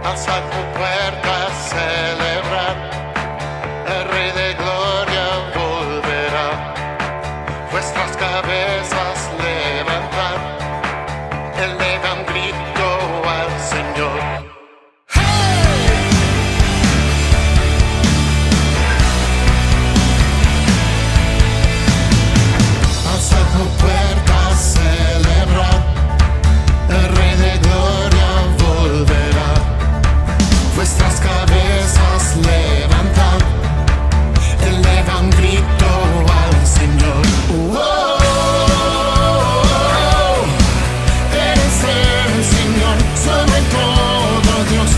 alza tu puerta a celebrar, el Rey de Gloria volverá, vuestras cabezas levantar, elevan grito al Señor. Alza tu puerta a celebrar, el Rey de Gloria volverá, vuestras cabezas levantar, elevan grito al Señor. Eres el Señor sobre todo Dios.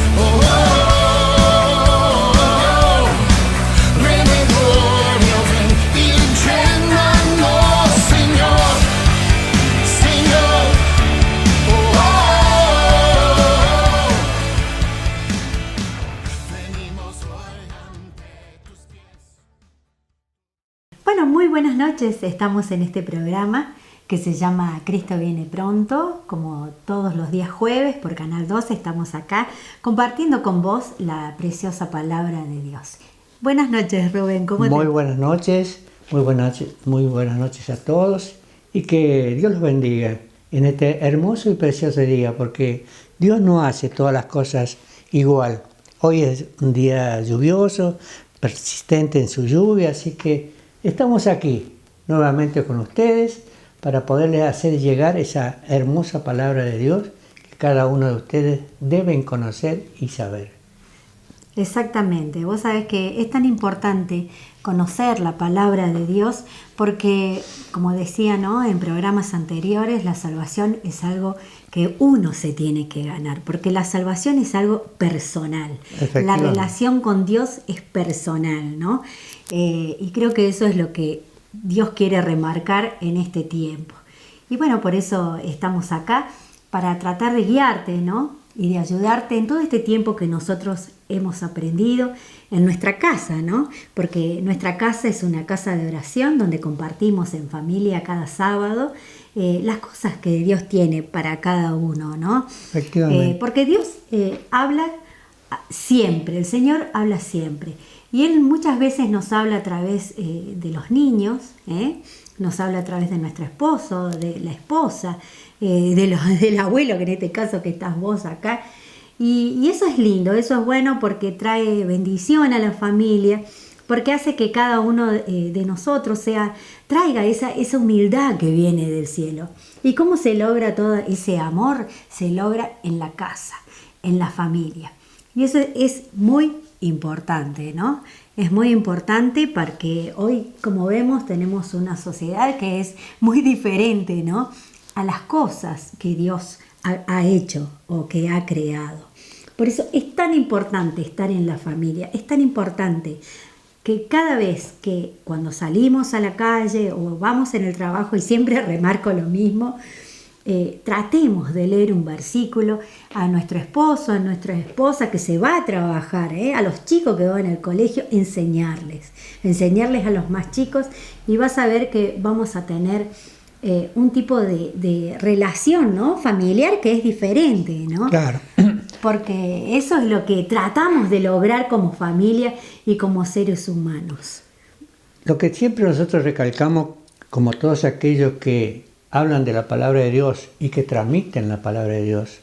Rey de Gloria, ven y llénanos, Señor, Señor. Venimos hoy ante tus pies. Bueno, muy buenas noches. Estamos en este programa que se llama Cristo viene pronto. Como todos los días jueves por Canal 12 estamos acá compartiendo con vos la preciosa palabra de Dios. Buenas noches, Rubén. ¿Cómo te va? Muy buenas noches a todos y que Dios los bendiga en este hermoso y precioso día, porque Dios no hace todas las cosas igual. Hoy es un día lluvioso, persistente en su lluvia, así que estamos aquí nuevamente con ustedes para poderles hacer llegar esa hermosa palabra de Dios que cada uno de ustedes deben conocer y saber. Exactamente. Vos sabés que es tan importante conocer la palabra de Dios porque, como decía, ¿no?, en programas anteriores, la salvación es algo que uno se tiene que ganar, porque la salvación es algo personal. La Efectivamente. relación con Dios es personal, ¿no? Y creo que eso es lo que Dios quiere remarcar en este tiempo. Y bueno, por eso estamos acá, para tratar de guiarte, ¿no?, y de ayudarte en todo este tiempo que nosotros hemos aprendido en nuestra casa, ¿no? Porque nuestra casa es una casa de oración donde compartimos en familia cada sábado las cosas que Dios tiene para cada uno, ¿no? Efectivamente. Porque Dios habla siempre, el Señor habla siempre. Y Él muchas veces nos habla a través de los niños, nos habla a través de nuestro esposo, de la esposa, del abuelo, que en este caso que estás vos acá. Y eso es lindo, eso es bueno porque trae bendición a la familia, porque hace que cada uno de nosotros traiga esa humildad que viene del cielo. ¿Y cómo se logra todo ese amor? Se logra en la casa, en la familia. Y eso es muy importante, ¿no? Es muy importante porque hoy, como vemos, tenemos una sociedad que es muy diferente, ¿no?, a las cosas que Dios ha hecho o que ha creado. Por eso es tan importante estar en la familia, es tan importante que cada vez que cuando salimos a la calle o vamos en el trabajo, y siempre remarco lo mismo, tratemos de leer un versículo a nuestro esposo, a nuestra esposa que se va a trabajar, a los chicos que van al colegio, enseñarles a los más chicos, y vas a ver que vamos a tener un tipo de relación, ¿no?, familiar que es diferente, ¿no? Claro. Porque eso es lo que tratamos de lograr como familia y como seres humanos. Lo que siempre nosotros recalcamos, como todos aquellos que hablan de la palabra de Dios y que transmiten la palabra de Dios,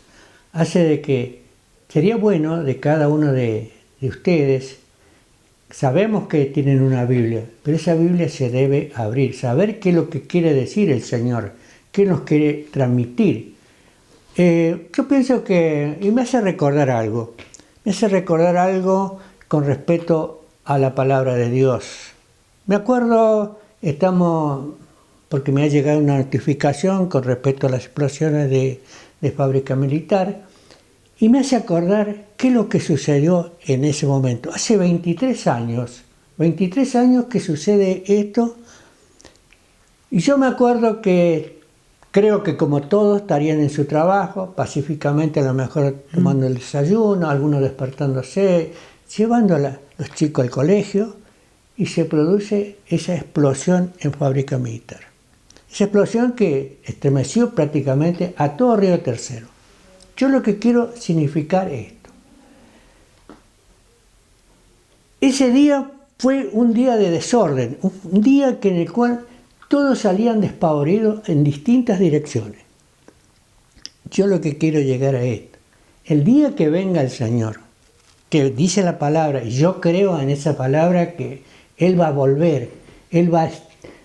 hace de que sería bueno de cada uno de ustedes. Sabemos que tienen una Biblia, pero esa Biblia se debe abrir, saber qué es lo que quiere decir el Señor, qué nos quiere transmitir. Yo pienso que, y me hace recordar algo con respecto a la palabra de Dios. Me acuerdo, porque me ha llegado una notificación con respecto a las explosiones de fábrica militar, y me hace acordar qué es lo que sucedió en ese momento. Hace 23 años que sucede esto, y yo me acuerdo que creo que como todos estarían en su trabajo, pacíficamente, a lo mejor tomando el desayuno, algunos despertándose, llevando a los chicos al colegio, y se produce esa explosión en fábrica militar. Esa explosión que estremeció prácticamente a todo Río Tercero. Yo lo que quiero significar es esto. ese día fue un día de desorden, un día en el cual todos salían despavoridos en distintas direcciones. Yo lo que quiero llegar a esto, el día que venga el Señor, que dice la palabra, y yo creo en esa palabra que Él va a volver, Él va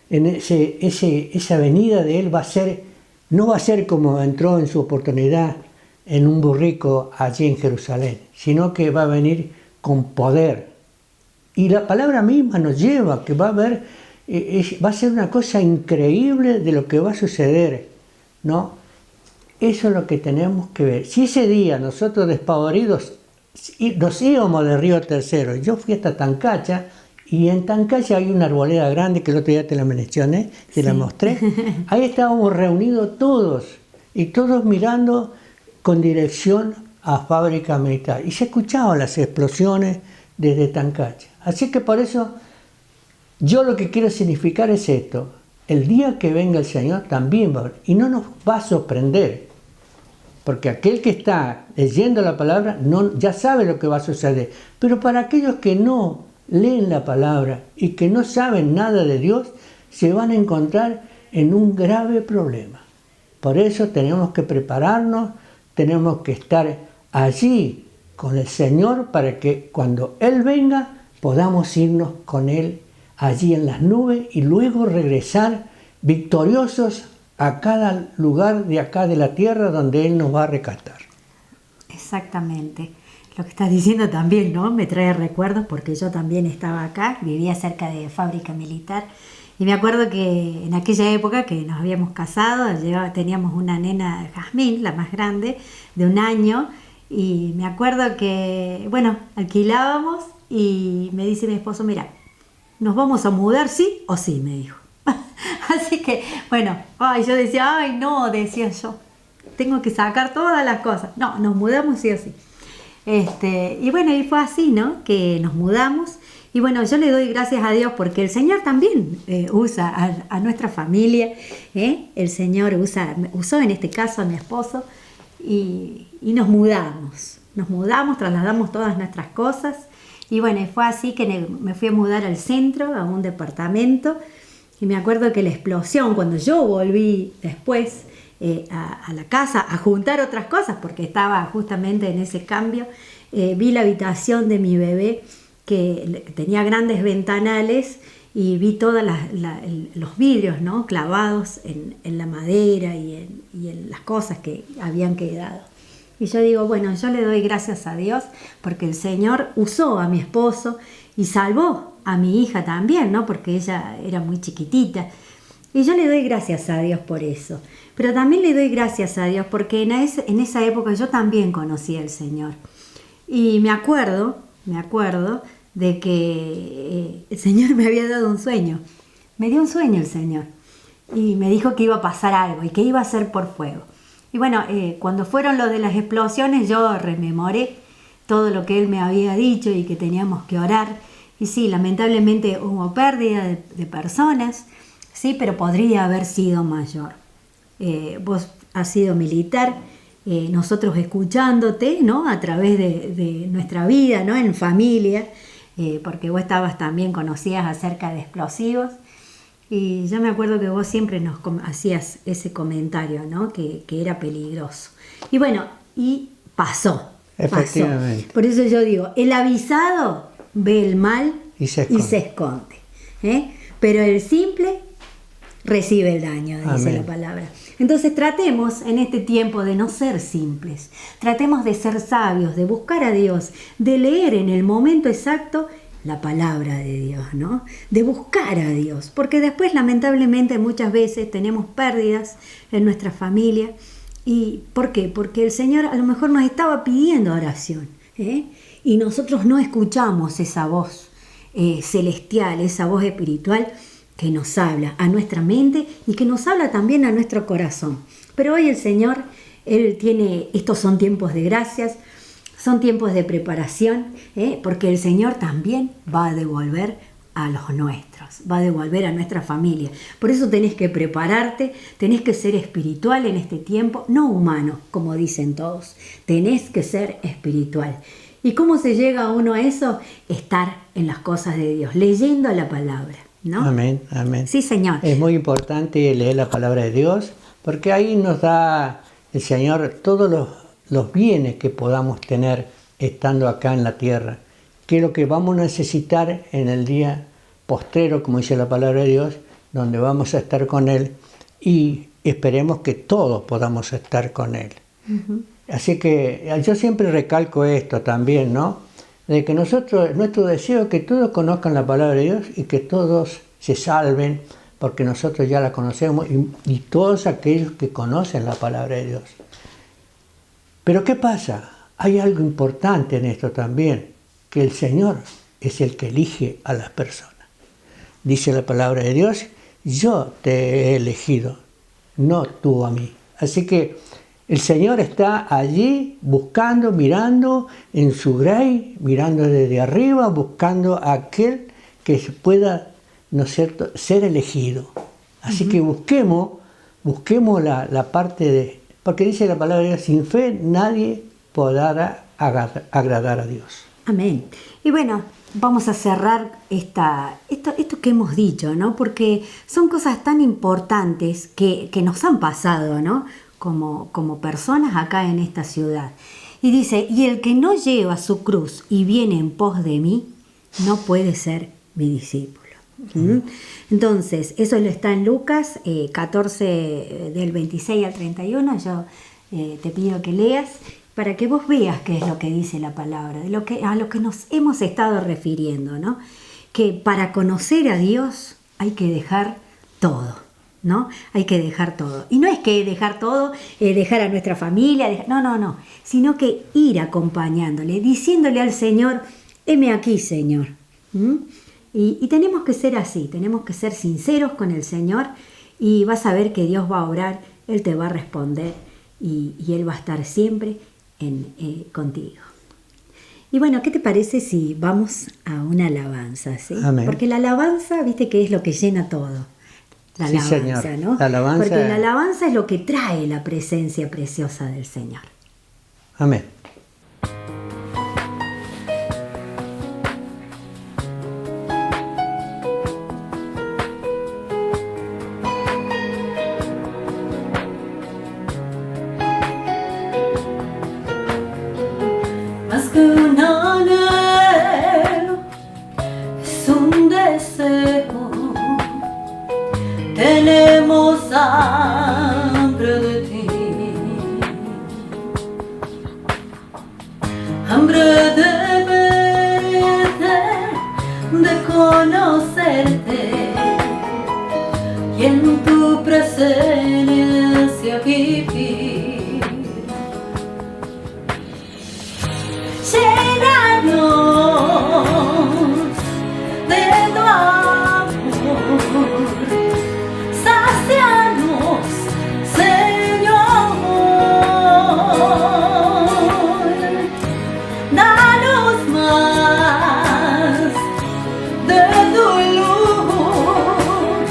en esa venida de Él va a ser, no va a ser como entró en su oportunidad en un burrico allí en Jerusalén, sino que va a venir con poder. Y la palabra misma nos lleva que va a haber, va a ser una cosa increíble de lo que va a suceder, ¿no? Eso es lo que tenemos que ver. Si ese día nosotros despavoridos nos íbamos de Río Tercero, yo fui hasta Tancacha, y en Tancacha hay una arboleda grande que el otro día te la mencioné, te la mostré. Ahí estábamos reunidos todos, y todos mirando con dirección a Fábrica Militar. Y se escuchaban las explosiones desde Tancacha. Así que por eso yo lo que quiero significar es esto. El día que venga el Señor también va a haber, y no nos va a sorprender. Porque aquel que está leyendo la palabra ya sabe lo que va a suceder. Pero para aquellos que no leen la palabra y que no saben nada de Dios, se van a encontrar en un grave problema. Por eso tenemos que prepararnos, tenemos que estar allí con el Señor para que cuando Él venga podamos irnos con Él allí en las nubes y luego regresar victoriosos a cada lugar de acá de la tierra donde Él nos va a rescatar. Exactamente. Lo que estás diciendo también, ¿no? Me trae recuerdos porque yo también estaba acá, vivía cerca de Fábrica Militar y me acuerdo que en aquella época que nos habíamos casado, teníamos una nena, Jazmín, la más grande, de 1 año, y me acuerdo que, bueno, alquilábamos y me dice mi esposo, mira, ¿nos vamos a mudar sí o sí? Me dijo. Así que, bueno, yo decía, ay no, decía yo, tengo que sacar todas las cosas. No, nos mudamos sí o sí. Y bueno, y fue así, ¿no? Que nos mudamos. Y bueno, yo le doy gracias a Dios porque el Señor también usa a nuestra familia. El Señor usó en este caso a mi esposo y nos mudamos. Nos mudamos, trasladamos todas nuestras cosas. Y bueno, fue así que me fui a mudar al centro, a un departamento. Y me acuerdo que la explosión, cuando yo volví después a la casa a juntar otras cosas, porque estaba justamente en ese cambio, vi la habitación de mi bebé que tenía grandes ventanales y vi todos los vidrios, ¿no? Clavados en la madera y en las cosas que habían quedado. Y yo digo, bueno, yo le doy gracias a Dios porque el Señor usó a mi esposo y salvó a mi hija también, ¿no? Porque ella era muy chiquitita. Y yo le doy gracias a Dios por eso. Pero también le doy gracias a Dios porque en esa época yo también conocí al Señor. Y me acuerdo de que el Señor me había dado un sueño. Me dio un sueño el Señor. Y me dijo que iba a pasar algo y que iba a ser por fuego. Y bueno, cuando fueron lo de las explosiones, yo rememoré todo lo que Él me había dicho y que teníamos que orar. Y sí, lamentablemente hubo pérdida de personas, sí, pero podría haber sido mayor. Vos has sido militar, nosotros escuchándote, ¿no? A través de nuestra vida, ¿no? En familia, porque vos también conocías acerca de explosivos. Y yo me acuerdo que vos siempre nos hacías ese comentario, ¿no? Que era peligroso. Y bueno, y pasó. Efectivamente. Por eso yo digo, el avisado ve el mal y se esconde. Pero el simple recibe el daño, dice Amén. la palabra. Entonces tratemos en este tiempo de no ser simples. Tratemos de ser sabios, de buscar a Dios, de leer en el momento exacto la palabra de Dios, ¿no? De buscar a Dios, porque después lamentablemente muchas veces tenemos pérdidas en nuestra familia. ¿Y por qué? Porque el Señor a lo mejor nos estaba pidiendo oración, y nosotros no escuchamos esa voz celestial, esa voz espiritual que nos habla a nuestra mente y que nos habla también a nuestro corazón. Pero hoy el Señor, estos son tiempos de gracias, son tiempos de preparación, porque el Señor también va a devolver a los nuestros, va a devolver a nuestra familia. Por eso tenés que prepararte, tenés que ser espiritual en este tiempo, no humano, como dicen todos, tenés que ser espiritual. ¿Y cómo se llega uno a eso? Estar en las cosas de Dios, leyendo la palabra, ¿no? Amén, amén. Sí, Señor. Es muy importante leer la palabra de Dios, porque ahí nos da el Señor todos los bienes que podamos tener estando acá en la tierra, que es lo que vamos a necesitar en el día postrero, como dice la palabra de Dios, donde vamos a estar con Él y esperemos que todos podamos estar con Él. Uh-huh. Así que yo siempre recalco esto también, ¿no? De que nuestro deseo es que todos conozcan la palabra de Dios y que todos se salven, porque nosotros ya la conocemos y todos aquellos que conocen la palabra de Dios. Pero ¿qué pasa? Hay algo importante en esto también, que el Señor es el que elige a las personas. Dice la palabra de Dios, yo te he elegido, no tú a mí. Así que el Señor está allí buscando, mirando en su grey, mirando desde arriba, buscando a aquel que pueda, ¿no es cierto?, ser elegido. Así que busquemos la parte de... Porque dice la palabra de Dios, sin fe nadie podrá agradar a Dios. Amén. Y bueno, vamos a cerrar esto que hemos dicho, ¿no? Porque son cosas tan importantes que nos han pasado, ¿no? Como personas acá en esta ciudad. Y dice, y el que no lleva su cruz y viene en pos de mí, no puede ser mi discípulo. ¿Mm? Entonces, eso lo está en Lucas 14, del 26 al 31. Yo te pido que leas para que vos veas qué es lo que dice la palabra, a lo que nos hemos estado refiriendo, ¿no? Que para conocer a Dios hay que dejar todo, ¿no? Hay que dejar todo. Y no es que dejar todo, dejar a nuestra familia, no, sino que ir acompañándole, diciéndole al Señor, heme aquí, Señor. ¿Mm? Y tenemos que ser así, tenemos que ser sinceros con el Señor y vas a ver que Dios va a orar, Él te va a responder y Él va a estar siempre contigo. Y bueno, ¿qué te parece si vamos a una alabanza? ¿Sí? Amén. Porque la alabanza, viste que es lo que llena todo. La sí, alabanza, Señor. ¿no? La alabanza... Porque la alabanza es lo que trae la presencia preciosa del Señor. Amén. Más que un anhelo, es un deseo. Tenemos hambre de ti, hambre de verte, de conocerte y en tu presencia vivir. Llénanos de tu amor, sácianos, Señor, danos más de tu luz,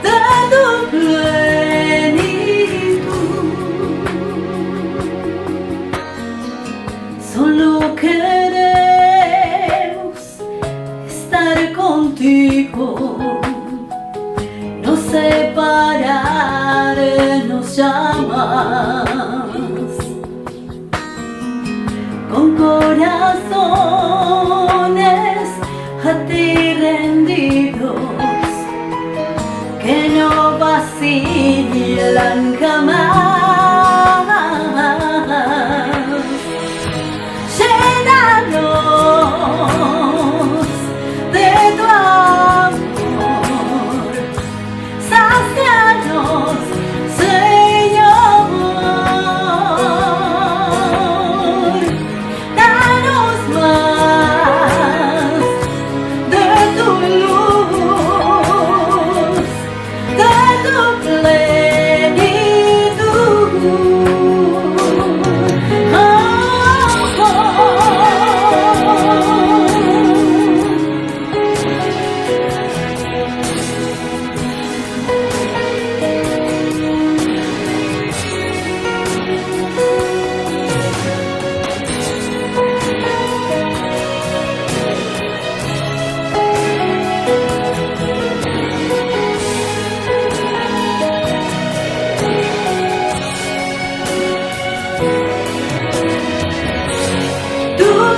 de tu plenitud. Solo queremos estar contigo, no separarnos jamás, con corazones a ti rendidos, que no vacilan jamás. Llénanos de tu amor, sácianos, Señor, danos más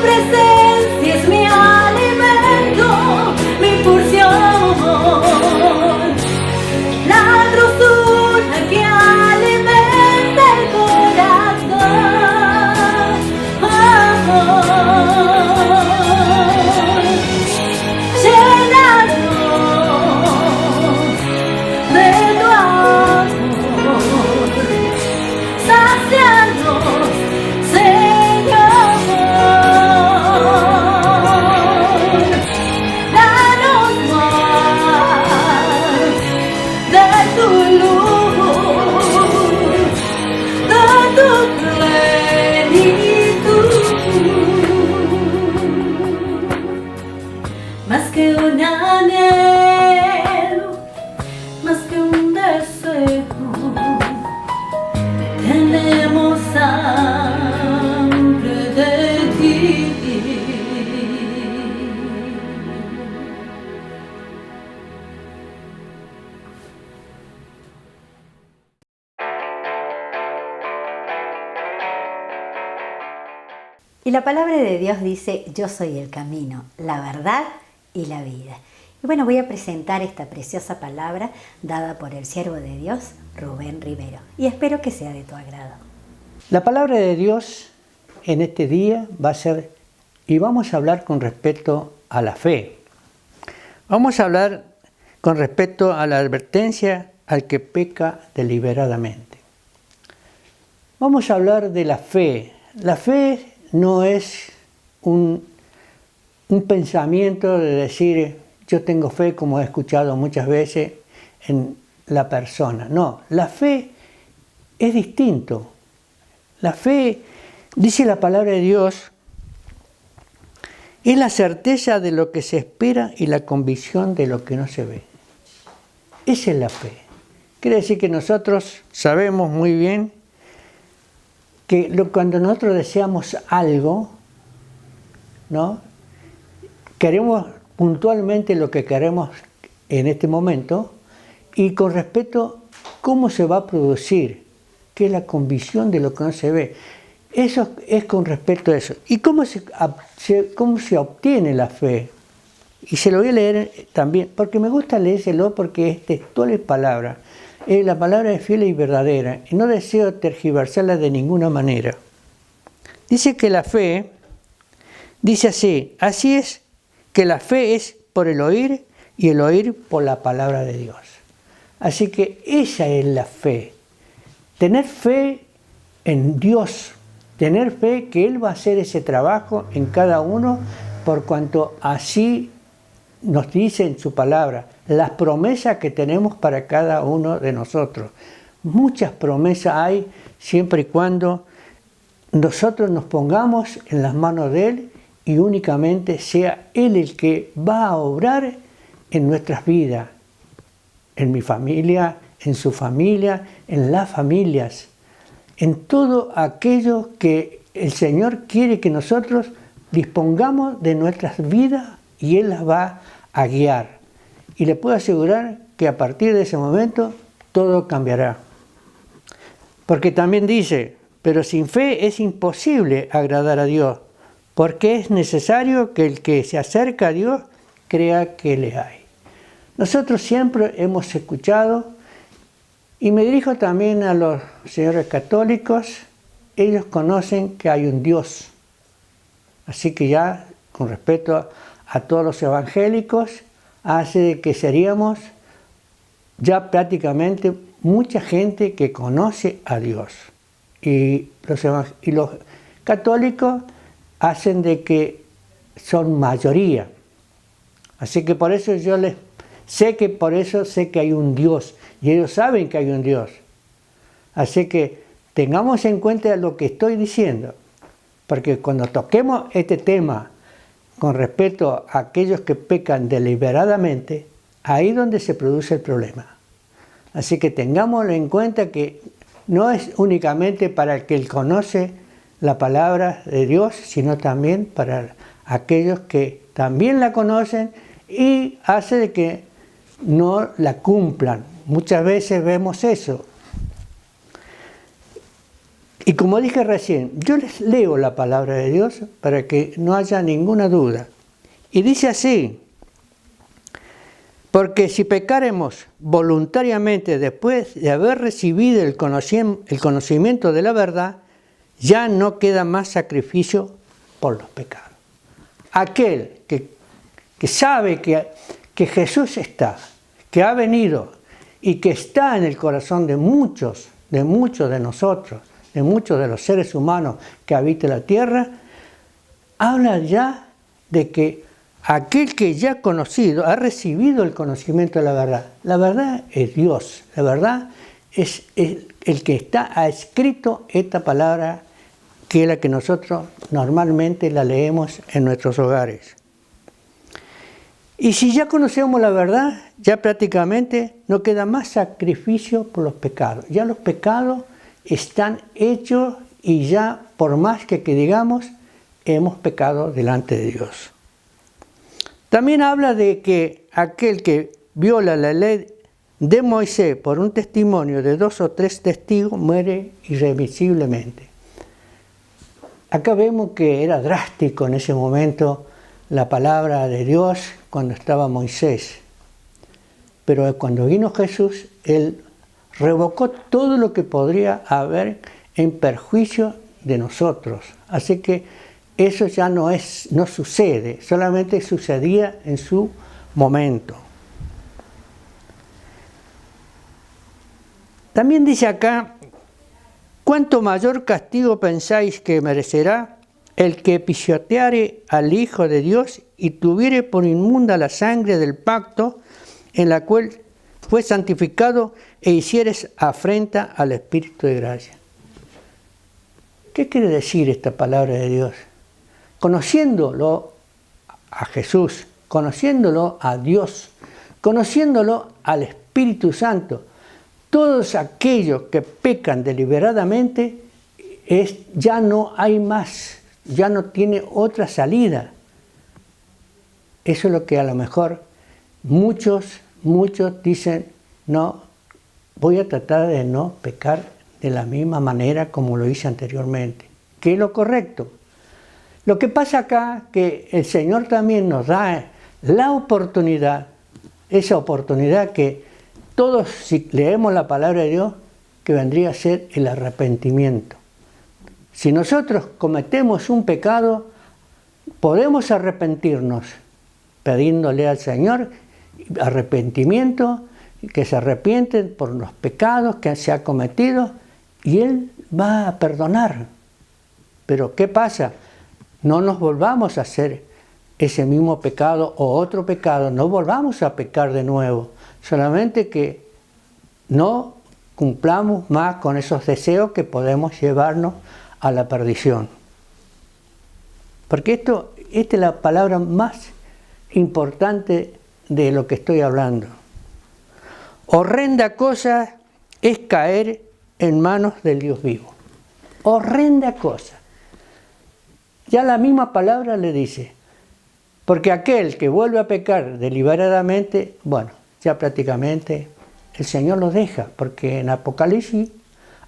presencia es mi alimento, mi porción, la dulzura que alimenta el corazón. Más que un anhelo, más que un deseo, tenemos hambre de ti. Y la palabra de Dios dice, yo soy el camino, la verdad y la vida. Y bueno, voy a presentar esta preciosa palabra dada por el siervo de Dios, Rubén Rivero. Y espero que sea de tu agrado. La palabra de Dios en este día va a ser, y vamos a hablar con respecto a la fe. Vamos a hablar con respecto a la advertencia al que peca deliberadamente. Vamos a hablar de la fe. La fe no es un pensamiento de decir yo tengo fe, como he escuchado muchas veces en la persona. No, la fe es distinto. La fe, dice la palabra de Dios, es la certeza de lo que se espera y la convicción de lo que no se ve. Esa es la fe. Quiere decir que nosotros sabemos muy bien que cuando nosotros deseamos algo, ¿no? Queremos puntualmente lo que queremos en este momento y con respecto a cómo se va a producir, que es la convicción de lo que no se ve. Eso es con respecto a eso. ¿Y cómo se obtiene la fe? Y se lo voy a leer también, porque me gusta leérselo porque es textual palabra. La palabra es fiel y verdadera, y no deseo tergiversarla de ninguna manera. Dice que la fe, dice así es que la fe es por el oír y el oír por la palabra de Dios. Así que esa es la fe. Tener fe en Dios, tener fe que Él va a hacer ese trabajo en cada uno, por cuanto así nos dice en su palabra, las promesas que tenemos para cada uno de nosotros. Muchas promesas hay siempre y cuando nosotros nos pongamos en las manos de Él y únicamente sea Él el que va a obrar en nuestras vidas, en mi familia, en su familia, en las familias, en todo aquello que el Señor quiere que nosotros dispongamos de nuestras vidas y Él las va a guiar. Y le puedo asegurar que a partir de ese momento todo cambiará. Porque también dice, pero sin fe es imposible agradar a Dios, porque es necesario que el que se acerca a Dios crea que le hay. Nosotros siempre hemos escuchado, y me dirijo también a los señores católicos, ellos conocen que hay un Dios. Así que ya, con respecto a todos los evangélicos, hace de que seríamos ya prácticamente mucha gente que conoce a Dios. Y los católicos hacen de que son mayoría. Así que por eso yo sé que hay un Dios. Y ellos saben que hay un Dios. Así que tengamos en cuenta lo que estoy diciendo. Porque cuando toquemos este tema con respecto a aquellos que pecan deliberadamente, ahí es donde se produce el problema. Así que tengámoslo en cuenta que no es únicamente para el que conoce la palabra de Dios, sino también para aquellos que también la conocen y hace de que no la cumplan. Muchas veces vemos eso. Y como dije recién, yo les leo la palabra de Dios para que no haya ninguna duda. Y dice así: porque si pecaremos voluntariamente después de haber recibido el conocimiento de la verdad, ya no queda más sacrificio por los pecados. Aquel que sabe que Jesús está, que ha venido y que está en el corazón de muchos de nosotros, de muchos de los seres humanos que habitan la tierra, habla ya de que aquel que ya ha conocido, ha recibido el conocimiento de la verdad. La verdad es Dios, la verdad es el que ha escrito esta palabra, que es la que nosotros normalmente la leemos en nuestros hogares. Y si ya conocemos la verdad, ya prácticamente no queda más sacrificio por los pecados. Ya los pecados están hechos y ya por más que digamos, hemos pecado delante de Dios. También habla de que aquel que viola la ley de Moisés por un testimonio de 2 o 3 testigos muere irremisiblemente. Acá vemos que era drástico en ese momento la palabra de Dios cuando estaba Moisés. Pero cuando vino Jesús, Él revocó todo lo que podría haber en perjuicio de nosotros. Así que eso ya no sucede, solamente sucedía en su momento. También dice acá: ¿cuánto mayor castigo pensáis que merecerá el que pisoteare al Hijo de Dios y tuviere por inmunda la sangre del pacto en la cual fue santificado e hicieres afrenta al Espíritu de gracia? ¿Qué quiere decir esta palabra de Dios? Conociéndolo a Jesús, conociéndolo a Dios, conociéndolo al Espíritu Santo, todos aquellos que pecan deliberadamente, ya no hay más, ya no tiene otra salida. Eso es lo que a lo mejor muchos dicen: no, voy a tratar de no pecar de la misma manera como lo hice anteriormente, que es lo correcto. Lo que pasa acá, que el Señor también nos da la oportunidad, esa oportunidad que todos, si leemos la palabra de Dios, que vendría a ser el arrepentimiento. Si nosotros cometemos un pecado, podemos arrepentirnos, pidiéndole al Señor arrepentimiento, que se arrepienten por los pecados que se ha cometido, y Él va a perdonar. Pero ¿qué pasa? No nos volvamos a hacer ese mismo pecado o otro pecado, no volvamos a pecar de nuevo, solamente que no cumplamos más con esos deseos que podemos llevarnos a la perdición. Porque esta es la palabra más importante de lo que estoy hablando. Horrenda cosa es caer en manos del Dios vivo. Horrenda cosa. Ya la misma palabra le dice, porque aquel que vuelve a pecar deliberadamente, bueno, ya prácticamente el Señor lo deja, porque en Apocalipsis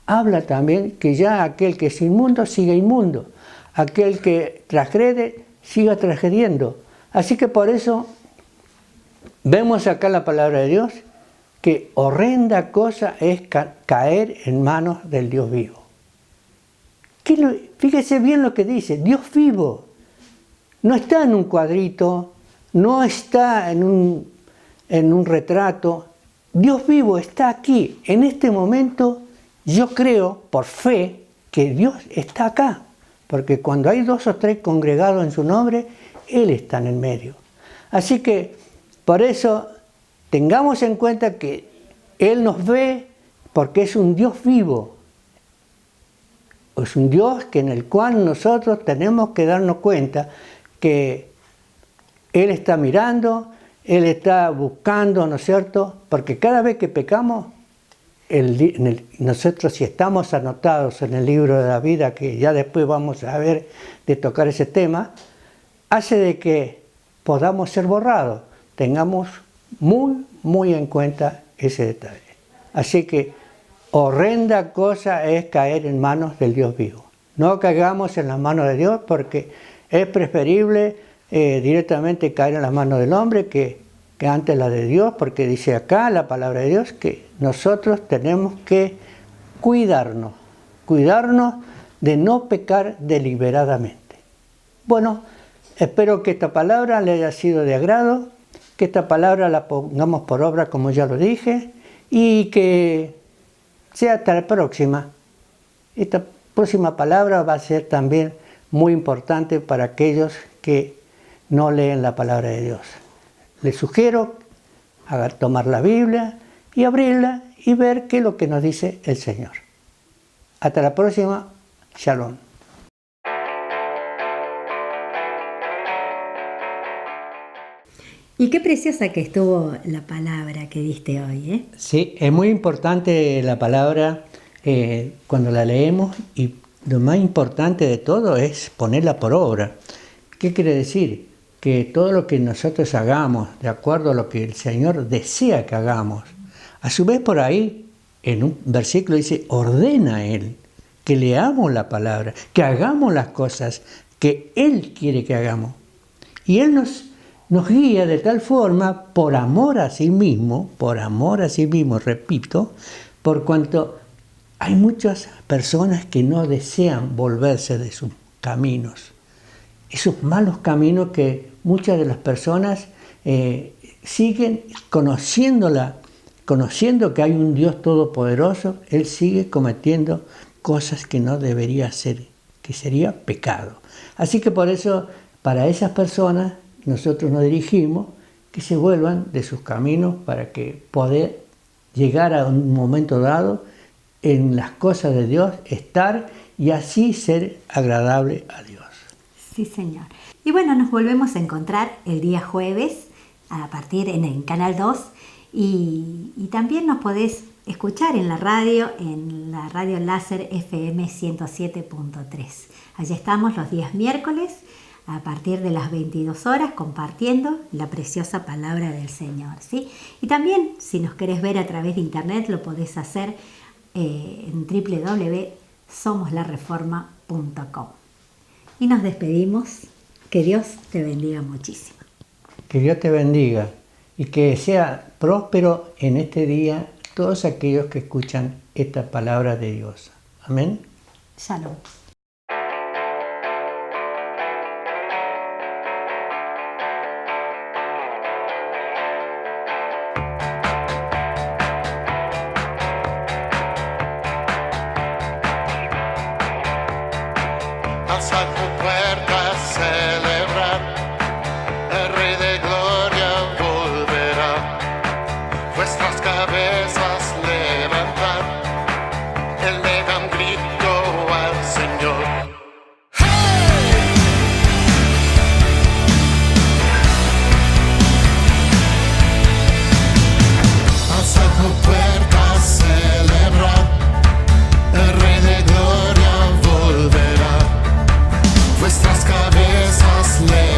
habla también que ya aquel que es inmundo sigue inmundo, aquel que transgrede siga transgrediendo. Así que por eso vemos acá la palabra de Dios, que horrenda cosa es caer en manos del Dios vivo. Fíjese bien lo que dice, Dios vivo. No está en un cuadrito, no está en un retrato. Dios vivo está aquí. En este momento yo creo, por fe, que Dios está acá. Porque cuando hay 2 o 3 congregados en su nombre, Él está en el medio. Así que, por eso, tengamos en cuenta que Él nos ve porque es un Dios vivo. Es un Dios en el cual nosotros tenemos que darnos cuenta que Él está mirando, Él está buscando, ¿no es cierto? Porque cada vez que pecamos, nosotros, si estamos anotados en el libro de la vida, que ya después vamos a ver de tocar ese tema, hace de que podamos ser borrados. Tengamos muy en cuenta ese detalle. Así que horrenda cosa es caer en manos del Dios vivo. No caigamos en las manos de Dios, porque es preferible directamente caer en las manos del hombre que antes la de Dios, porque dice acá la palabra de Dios que nosotros tenemos que cuidarnos de no pecar deliberadamente. Bueno, espero que esta palabra le haya sido de agrado, que esta palabra la pongamos por obra como ya lo dije, y que sea hasta la próxima. Esta próxima palabra va a ser también muy importante para aquellos que no leen la palabra de Dios. Les sugiero tomar la Biblia y abrirla y ver qué es lo que nos dice el Señor. Hasta la próxima. Shalom. Y qué preciosa que estuvo la palabra que diste hoy, ¿eh? Sí, es muy importante la palabra cuando la leemos, y lo más importante de todo es ponerla por obra. ¿Qué quiere decir? Que todo lo que nosotros hagamos, de acuerdo a lo que el Señor desea que hagamos. A su vez, por ahí, en un versículo dice, ordena a Él, que leamos la palabra, que hagamos las cosas que Él quiere que hagamos. Y Él nos guía de tal forma, por amor a sí mismo, repito, por cuanto hay muchas personas que no desean volverse de sus caminos. Esos malos caminos que muchas de las personas siguen conociendo que hay un Dios todopoderoso, Él sigue cometiendo cosas que no debería hacer, que sería pecado. Así que por eso, para esas personas, nosotros nos dirigimos que se vuelvan de sus caminos para que poder llegar a un momento dado en las cosas de Dios, estar y así ser agradable a Dios. Sí, Señor. Y bueno, nos volvemos a encontrar el día jueves a partir en Canal 2 y también nos podés escuchar en la radio Láser FM 107.3. Allí estamos los días miércoles a partir de las 22 horas compartiendo la preciosa palabra del Señor, ¿sí? Y también, si nos querés ver a través de internet, lo podés hacer en www.somoslareforma.com. Y nos despedimos. Que Dios te bendiga muchísimo. Que Dios te bendiga y que sea próspero en este día todos aquellos que escuchan esta palabra de Dios. Amén. Shalom. Alza tu puerta a celebrar, el Rey de Gloria volverá. Vuestras cabezas levantar, Él le da un grito al Señor. ¡Hey! Alza tu puerta a celebrar, el Rey de Gloria volverá. Vuestras cabezas le